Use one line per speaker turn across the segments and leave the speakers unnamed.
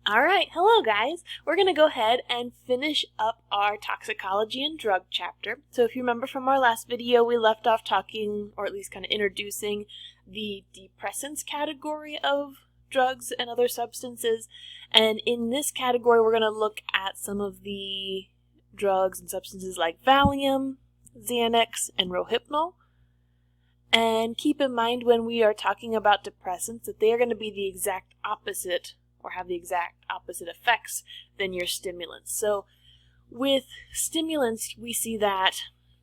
Alright, hello guys! We're going to go ahead and finish up our toxicology and drug chapter. So if you remember from our last video, we left off talking, or at least kind of introducing, the depressants category of drugs and other substances. And in this category, we're going to look at some of the drugs and substances like Valium, Xanax, and Rohypnol. And keep in mind when we are talking about depressants that they are going to be the exact opposite or have the exact opposite effects than your stimulants. So with stimulants, we see that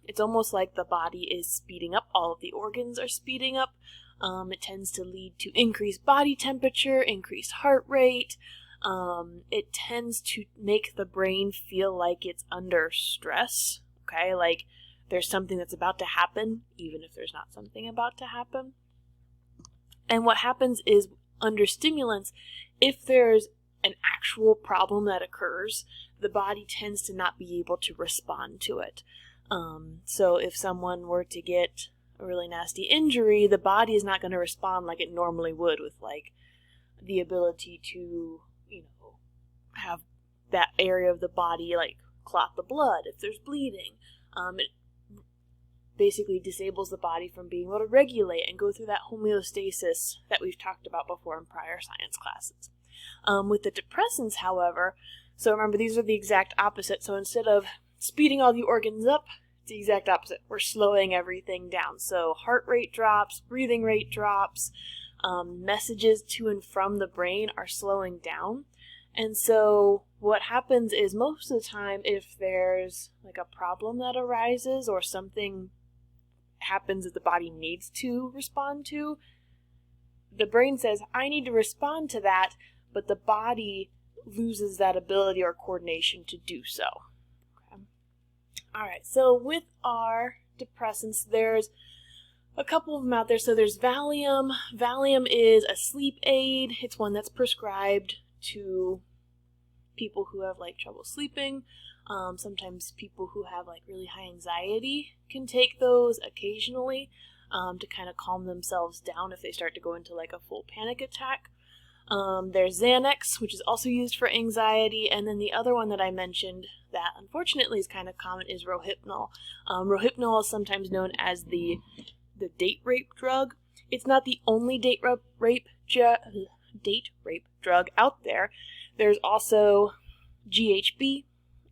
it's almost like the body is speeding up. All of the organs are speeding up. It tends to lead to increased body temperature, increased heart rate. It tends to make the brain feel like it's under stress, okay? Like there's something that's about to happen, even if there's not something about to happen. And what happens is under stimulants, if there's an actual problem that occurs, the body tends to not be able to respond to it. So if someone were to get a really nasty injury, the body is not going to respond like it normally would with like the ability to, have that area of the body like clot the blood if there's bleeding. It basically disables the body from being able to regulate and go through that homeostasis that we've talked about before in prior science classes. With the depressants, however, so remember these are the exact opposite. So instead of speeding all the organs up, it's the exact opposite. We're slowing everything down. So heart rate drops, breathing rate drops, messages to and from the brain are slowing down. And so what happens is most of the time if there's like a problem that arises or something happens that the body needs to respond to, the brain says, I need to respond to that, but the body loses that ability or coordination to do so. Okay. Alright, so with our depressants, there's a couple of them out there. So there's Valium. Valium is a sleep aid. It's one that's prescribed to people who have like trouble sleeping. Sometimes people who have like really high anxiety can take those occasionally to kind of calm themselves down if they start to go into like a full panic attack. There's Xanax, which is also used for anxiety, and then the other one that I mentioned that unfortunately is kind of common is Rohypnol. Rohypnol is sometimes known as the date rape drug. It's not the only date rape drug out there. There's also GHB,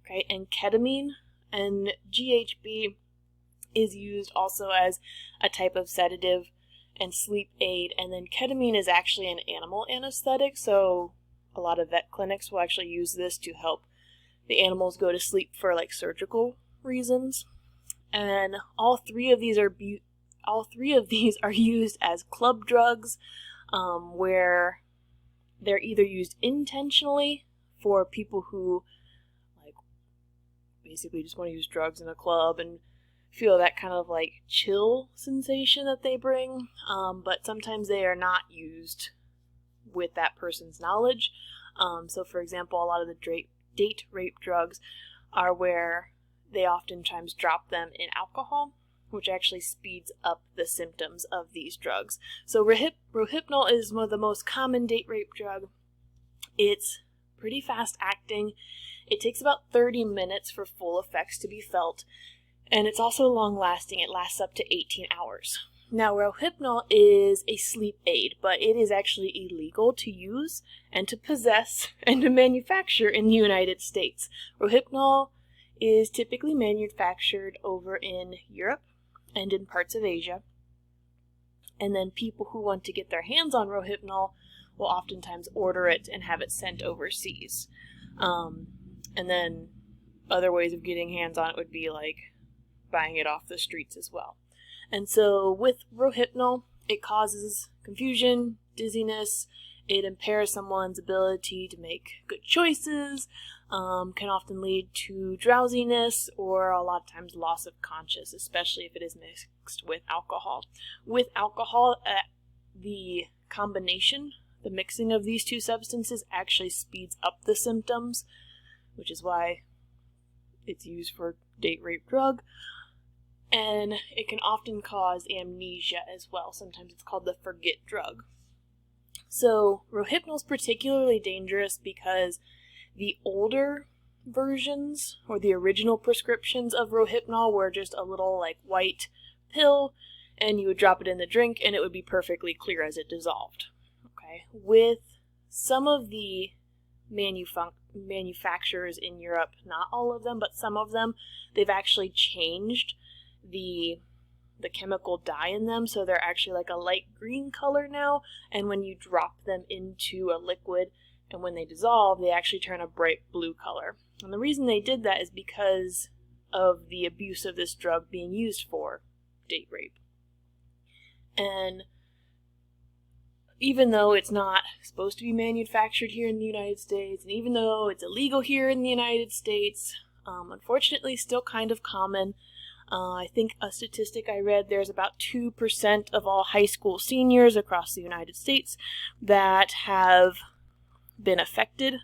okay, and ketamine, and GHB is used also as a type of sedative and sleep aid, and then ketamine is actually an animal anesthetic, so a lot of vet clinics will actually use this to help the animals go to sleep for like surgical reasons. And all three of these are used as club drugs, where they're either used intentionally for people who like basically just want to use drugs in a club and feel that kind of like chill sensation that they bring, but sometimes they are not used with that person's knowledge. So for example, a lot of the date rape drugs are where they oftentimes drop them in alcohol, which actually speeds up the symptoms of these drugs. So Rohypnol is one of the most common date rape drug. It's pretty fast acting. It takes about 30 minutes for full effects to be felt, and it's also long lasting. It lasts up to 18 hours. Now, Rohypnol is a sleep aid, but it is actually illegal to use and to possess and to manufacture in the United States. Rohypnol is typically manufactured over in Europe and in parts of Asia. And then people who want to get their hands on Rohypnol will oftentimes order it and have it sent overseas. And then other ways of getting hands on it would be like buying it off the streets as well. And so with Rohypnol, it causes confusion, dizziness, it impairs someone's ability to make good choices, can often lead to drowsiness or a lot of times loss of conscious, especially if it is mixed with alcohol. With alcohol, the combination, the mixing of these two substances actually speeds up the symptoms, which is why it's used for date rape drug. And it can often cause amnesia as well. Sometimes it's called the forget drug. So Rohypnol is particularly dangerous because the older versions or the original prescriptions of Rohypnol were just a little like white pill, and you would drop it in the drink and it would be perfectly clear as it dissolved. Okay, with some of the manufacturers in Europe, not all of them, but some of them, they've actually changed the chemical dye in them, so they're actually like a light green color now, and when you drop them into a liquid and when they dissolve, they actually turn a bright blue color. And the reason they did that is because of the abuse of this drug being used for date rape. And even though it's not supposed to be manufactured here in the United States, and even though it's illegal here in the United States, unfortunately still kind of common. I think a statistic I read, there's about 2% of all high school seniors across the United States that have been affected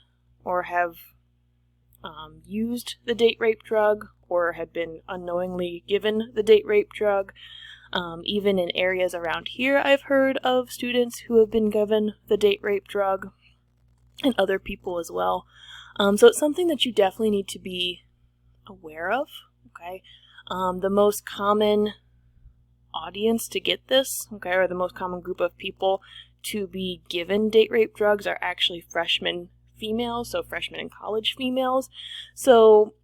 or have used the date rape drug or had been unknowingly given the date rape drug. Even in areas around here, I've heard of students who have been given the date rape drug, and other people as well. So it's something that you definitely need to be aware of, okay? The most common audience to get this, okay, or the most common group of people to be given date rape drugs are actually freshman females, so freshmen in college females. So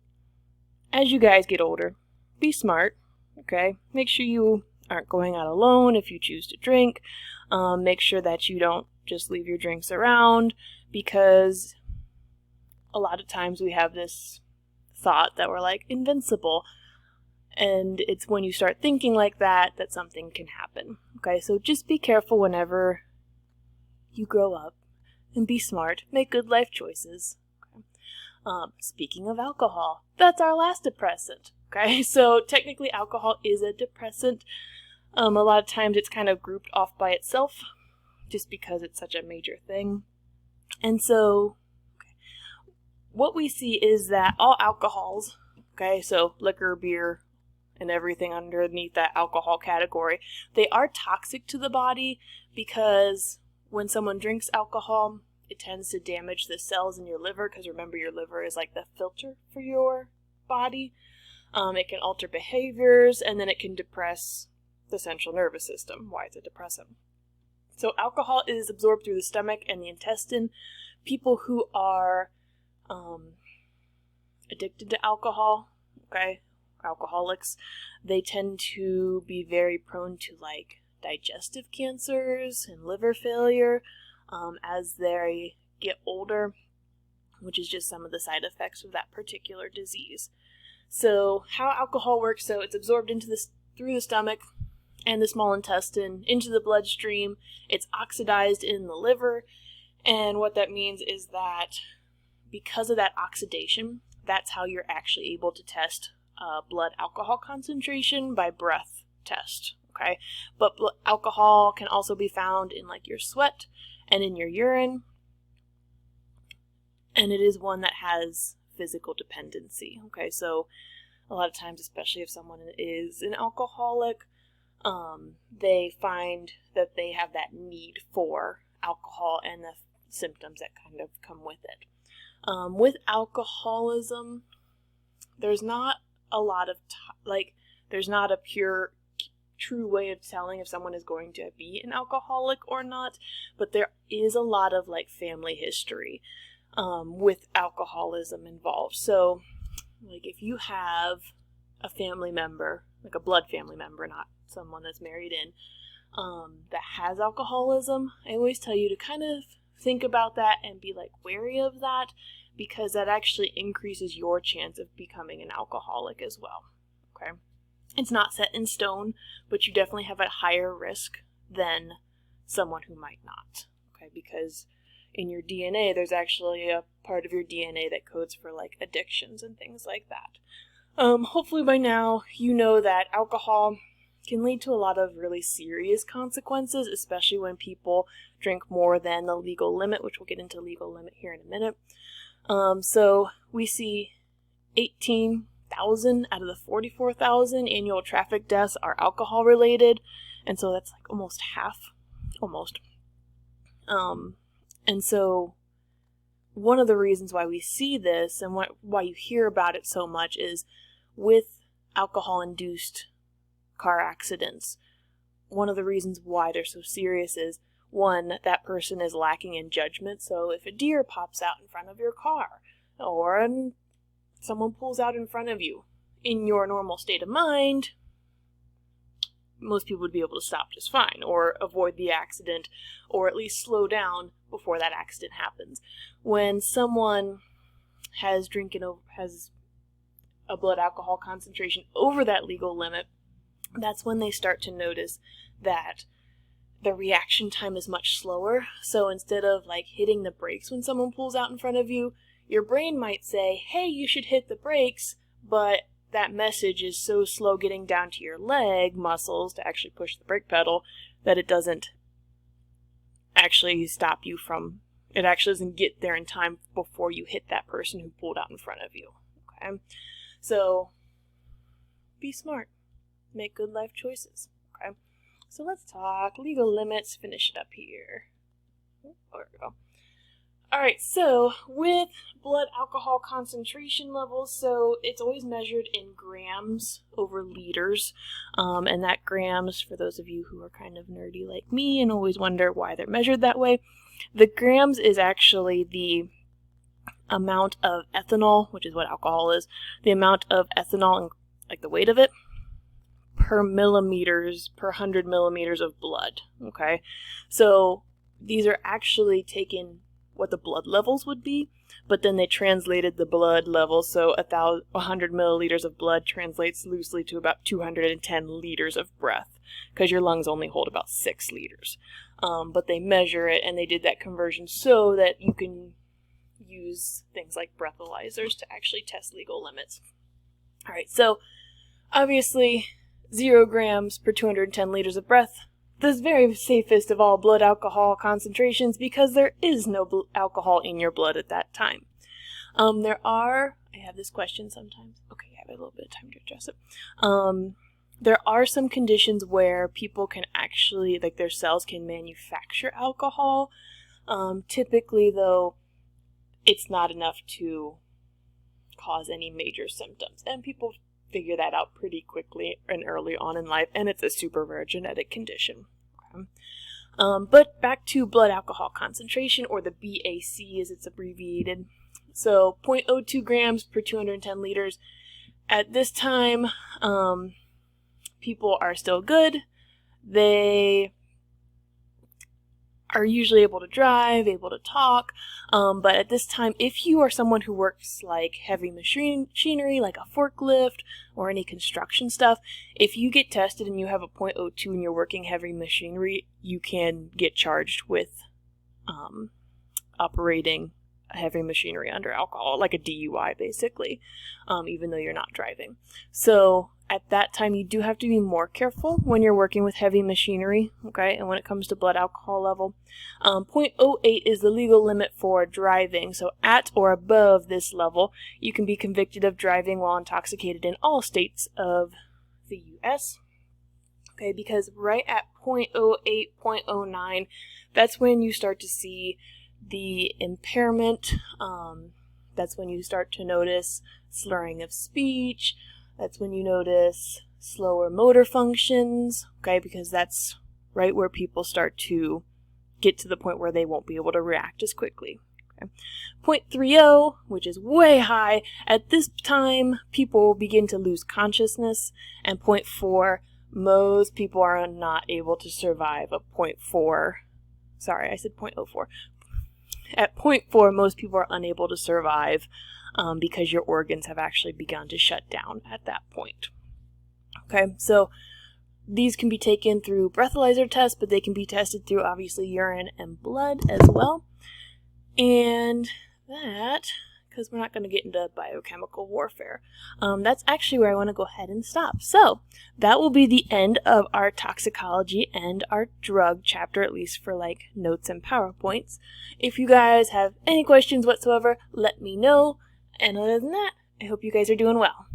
as you guys get older, be smart, okay? Make sure you aren't going out alone if you choose to drink. Make sure that you don't just leave your drinks around, because a lot of times we have this thought that we're like invincible, and it's when you start thinking like that that something can happen. Okay, so just be careful whenever you grow up, and be smart, make good life choices. Okay. Speaking of alcohol, that's our last depressant. Okay, so technically alcohol is a depressant. A lot of times it's kind of grouped off by itself just because it's such a major thing. And so what we see is that all alcohols, okay, so liquor, beer, and everything underneath that alcohol category, they are toxic to the body because when someone drinks alcohol, it tends to damage the cells in your liver, because remember, your liver is like the filter for your body. It can alter behaviors, and then it can depress the central nervous system. Why is it depressant? So alcohol is absorbed through the stomach and the intestine. People who are addicted to alcohol, okay, alcoholics, they tend to be very prone to like digestive cancers and liver failure as they get older, which is just some of the side effects of that particular disease. So how alcohol works, so it's absorbed through the stomach and the small intestine into the bloodstream. It's oxidized in the liver, and what that means is that because of that oxidation, that's how you're actually able to test blood alcohol concentration by breath test, okay? But alcohol can also be found in like your sweat and in your urine, and it is one that has physical dependency, okay? So a lot of times, especially if someone is an alcoholic, they find that they have that need for alcohol and the symptoms that kind of come with it. With alcoholism, there's not a lot of, there's not a pure, true way of telling if someone is going to be an alcoholic or not, but there is a lot of like family history with alcoholism involved. So like if you have a family member, like a blood family member, not someone that's married in, that has alcoholism, I always tell you to kind of think about that and be like wary of that, because that actually increases your chance of becoming an alcoholic as well. Okay, it's not set in stone, but you definitely have a higher risk than someone who might not. Okay, because in your DNA, there's actually a part of your DNA that codes for like addictions and things like that. Hopefully by now you know that alcohol can lead to a lot of really serious consequences, especially when people drink more than the legal limit, which we'll get into legal limit here in a minute. So we see 18,000 out of the 44,000 annual traffic deaths are alcohol related, and so that's like almost half, almost. And so one of the reasons why we see this and why you hear about it so much is with alcohol-induced car accidents. One of the reasons why they're so serious is, one, that person is lacking in judgment. So if a deer pops out in front of your car, or someone pulls out in front of you, in your normal state of mind, most people would be able to stop just fine, or avoid the accident, or at least slow down before that accident happens. When someone has a blood alcohol concentration over that legal limit, that's when they start to notice that the reaction time is much slower. So instead of like hitting the brakes when someone pulls out in front of you, your brain might say, hey, you should hit the brakes, but that message is so slow getting down to your leg muscles to actually push the brake pedal that it doesn't actually stop you from, it actually doesn't get there in time before you hit that person who pulled out in front of you. Okay? So be smart. Make good life choices. Okay? So let's talk legal limits. Finish it up here. Oh, there we go. Alright, so with blood alcohol concentration levels, so it's always measured in grams over liters, and that grams, for those of you who are kind of nerdy like me and always wonder why they're measured that way, the grams is actually the amount of ethanol, which is what alcohol is, the amount of ethanol, and like the weight of it, per 100 millimeters of blood, okay? So these are actually taken what the blood levels would be, but then they translated the blood levels, so 100 milliliters of blood translates loosely to about 210 liters of breath, because your lungs only hold about 6 liters. But they measure it, and they did that conversion so that you can use things like breathalyzers to actually test legal limits. Alright, so obviously 0 grams per 210 liters of breath, the very safest of all blood alcohol concentrations, because there is no alcohol in your blood at that time. I have this question sometimes. Okay, I have a little bit of time to address it. There are some conditions where people can actually, like their cells can manufacture alcohol. Typically, though, it's not enough to cause any major symptoms. And people figure that out pretty quickly and early on in life, and it's a super rare genetic condition. Okay. But back to blood alcohol concentration, or the BAC as it's abbreviated. So 0.02 grams per 210 liters. At this time, people are still good. They are usually able to drive, able to talk, but at this time, if you are someone who works like heavy machinery, like a forklift or any construction stuff, if you get tested and you have a 0.02 and you're working heavy machinery, you can get charged with operating heavy machinery under alcohol, like a DUI basically, even though you're not driving. So at that time, you do have to be more careful when you're working with heavy machinery, okay? And when it comes to blood alcohol level, 0.08 is the legal limit for driving. So at or above this level, you can be convicted of driving while intoxicated in all states of the U.S., okay? Because right at 0.08, 0.09, that's when you start to see the impairment. That's when you start to notice slurring of speech. That's when you notice slower motor functions, okay, because that's right where people start to get to the point where they won't be able to react as quickly. Okay. 0.30, which is way high, at this time people begin to lose consciousness, and 0.4, most people are not able to survive a 0.4. Sorry, I said 0.04. At 0.4, most people are unable to survive because your organs have actually begun to shut down at that point. Okay, so these can be taken through breathalyzer tests, but they can be tested through obviously urine and blood as well. And that, because we're not going to get into biochemical warfare, that's actually where I want to go ahead and stop. So that will be the end of our toxicology and our drug chapter, at least for like notes and PowerPoints. If you guys have any questions whatsoever, let me know. And other than that, I hope you guys are doing well.